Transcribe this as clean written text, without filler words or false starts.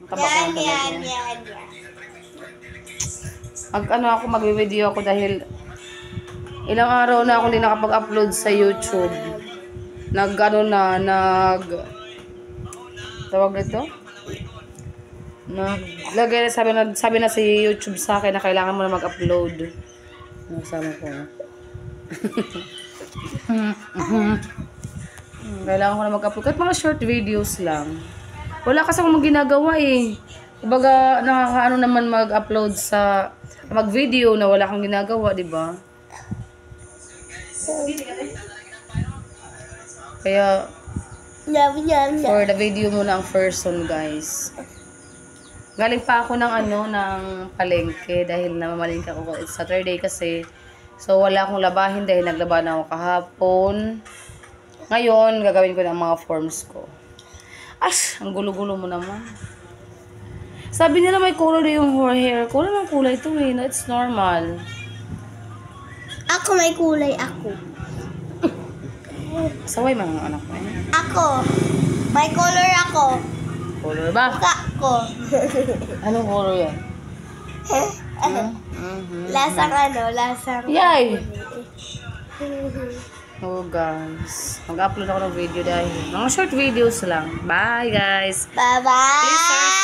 Yan, yan, yan, yan. Ako, magbe-video ako dahil ilang araw na ako hindi nakapag-upload sa YouTube. Tawag ito? Sabi na si YouTube sa akin na kailangan mo na mag-upload. Nasama ko. Kailangan ko na mag-upload. Kahit mga short videos lang. Wala kasi akong ginagawa eh. Kumbaga, nakakaano naman mag-upload mag-video na wala kang ginagawa, di ba? Kaya, for the video muna ang first one, guys. Galing pa ako ng palengke dahil namamalingke ako. It's Saturday kasi. So, wala akong labahin dahil naglaba na ako kahapon. Ngayon, gagawin ko ng mga forms ko. Ang gulo-gulo mo naman. Sabi nila may color yung hair ko. Wala ng kulay ito eh. No, it's normal. Ako may kulay ako. Saway mga anak mo eh. Ako. May color ako. Color ba? Mukha ko. Anong color yan? Lasang. Yay! Oh guys, mag-upload ako ng video dahil mga short videos lang. Bye guys! Bye-bye! Please